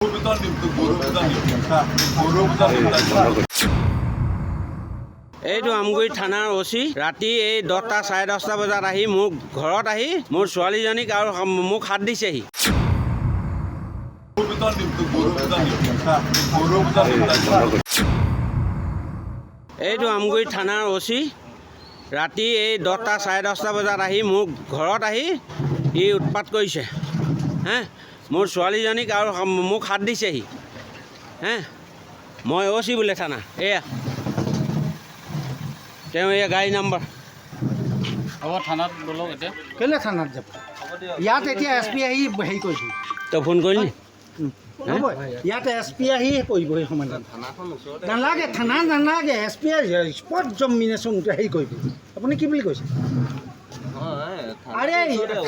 এইটো আমগুৰি থানাৰ ওচি ৰাতি এই 10টা 10:30 বজাত আহি মোক ঘৰত আহি মোৰ ছোৱালীজনীক আৰু মোক হাত দিছেহি। এইটো আমগুৰি থানাৰ ওচি ৰাতি এই 10টা 10:30 বজাত আহি মোক ঘৰত আহি ই উৎপাত কৰিছে। মোৰ ছোৱালীজনীক আৰু মোক হাত দিছেহি। মই ওচি বোলে থানা এয়া তেওঁ এই গাড়ী নাম্বাৰ হ'ব থানাত বলক এতিয়া কেলে থানাত যাব ইয়াত এতিয়া এছ পি আহি হেৰি কৰিছোঁ তই ফোন কৰিলি হ'ব ইয়াত এছ পি আহি কৰিব সেই সমাধান নালাগে থানা নালাগে এছ পি স্পট জমিনেশ্যন হেৰি কৰিব আপুনি কি বুলি কৈছে আৰে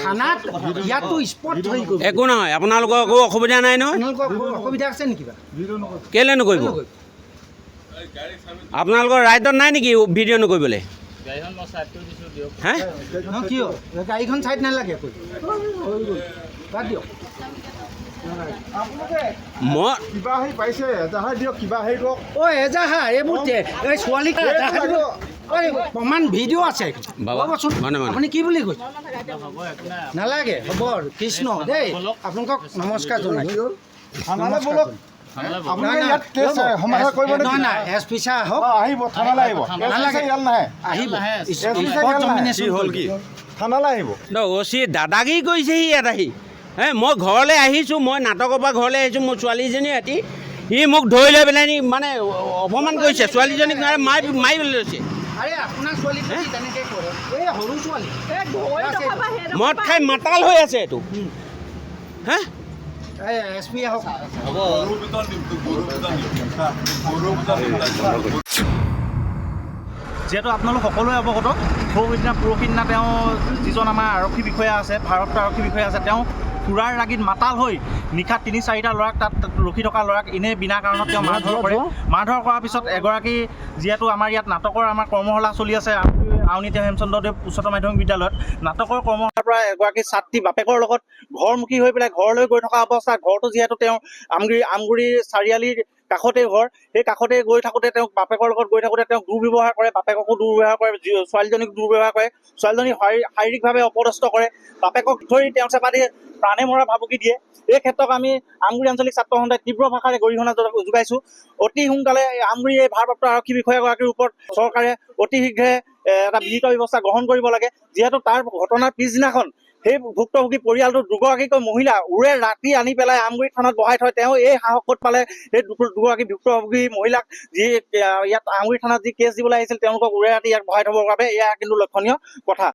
থানাত ইয়াততো স্পট হেৰি কৰিব একো নহয় আপোনালোকৰ একো অসুবিধা নাই নহয় আপোনালোকৰ অসুবিধা আছে নেকি কিবা কেলে নকৰিব আপোনালোকৰ ৰাইটত নাই নেকি ভিডিঅ' নকৰিবলৈ গাড়ীখন মই চাইড কৰি দিছোঁ দিয়ক হে কিয় গাড়ীখন চাইড নালাগে বাদ দিয়ক মই কিবা হেৰি পাইছে এজাহাৰ দিয়ক কিবা হেৰি দিয়ক এজাহাৰ এইবোৰ এই ছোৱালীক প্ৰমাণ ভিডিঅ' আছে বাবা, ক'বচোন মানে। আপুনি কি বুলি কৈছে হ'ব একো নাই নালাগে হ'ব কৃষ্ণ দেই আপোনালোকক নমস্কাৰ জনাইছোঁ থানালৈ বলক আপোনালোকে ইয়াত কেছ সমাধান কৰিব নেকি? নহয় নাই এছ পি ছাৰ আহক আহিব থানালৈ আহিব নালাগে। ইয়াত নাহে আহিব স্পট জমিনেশ্যন হ'ল কি থানালৈ আহিব ওচি দাদাগিৰি কৰিছেহি ইয়াত আহি মই ঘৰলৈ আহিছোঁ মই নাটকৰ পৰা ঘৰলৈ আহিছোঁ মোৰ ছোৱালীজনী ৰাতি সি মোক ধৰি লৈ পেলাই নি মানে অপমান কৰিছে ছোৱালীজনীক মাৰিবলৈ লৈছে আৰে আপোনাৰ ছোৱালী তেনেকৈ কৰে এই সৰু ছোৱালী মদ খাই মাতাল হৈ আছে এইটো এছ পি আহক যিহেতু আপোনালোক সকলোৱে অৱগত সৌদিনা পৰহি দিনা তেওঁ যিজন আমাৰ আৰক্ষী বিষয়া আছে ভাৰতৰ আৰক্ষী বিষয়া আছে তেওঁ সুৰাৰ ৰাগীত মাতাল হৈ নিশা 3-4টা ল'ৰাক তাত ৰখি থকা ল'ৰাক এনেই বিনা কাৰণত তেওঁ মাৰধৰ কৰে মাৰধৰ কৰাৰ পিছত এগৰাকী যিহেতু আমাৰ ইয়াত নাটকৰ আমাৰ কৰ্মশালা চলি আছে আউনীআটী হেমচন্দ্ৰদেৱ উচ্চতৰ মাধ্যমিক বিদ্যালয়ত নাটকৰ কৰ্মশালাৰ পৰা এগৰাকী ছাত্ৰী বাপেকৰ লগত ঘৰমুখী হৈ পেলাই ঘৰলৈ গৈ থকা অৱস্থাত ঘৰটো যিহেতু তেওঁ আমগুৰি চাৰিআলিৰ কাষতে ঘৰ সেই কাষতে গৈ থাকোঁতে তেওঁক বাপেকৰ লগত গৈ থাকোঁতে তেওঁক দুৰ্ব্যৱহাৰ কৰে বাপেককো দুৰ্ব্যৱহাৰ কৰে ছোৱালীজনীক দুৰ্ব্যৱহাৰ কৰে ছোৱালীজনীক শাৰীৰিকভাৱে অপদস্থ কৰে বাপেকক ধৰি তেওঁ চেপা দিয়ে প্ৰাণে মৰা ভাবুকি দিয়ে এই ক্ষেত্ৰত আমি আমগুৰি আঞ্চলিক ছাত্ৰ সন্থাই তীব্ৰ ভাষাৰে গৰিহণা যোগাইছোঁ অতি সোনকালে আমগুৰি এই ভাৰপ্ৰাপ্ত আৰক্ষী বিষয়াগৰাকীৰ ওপৰত চৰকাৰে অতি শীঘ্ৰে এটা বিহিত ব্যৱস্থা গ্ৰহণ কৰিব লাগে যিহেতু তাৰ ঘটনাৰ পিছদিনাখন সেই ভুক্তভোগী পৰিয়ালটোৰ দুগৰাকীকৈ মহিলা উৰে ৰাতি আনি পেলাই আমগুৰি থানাত বহাই থয় তেওঁ এই সাহস ক'ত পালে সেই দুগৰাকী ভুক্তভোগী মহিলাক যি ইয়াত আমগুৰি থানাত যি কেছ দিবলৈ আহিছিল তেওঁলোকক উৰে ৰাতি ইয়াক বহাই থবৰ বাবে এয়া কিন্তু লক্ষণীয় কথা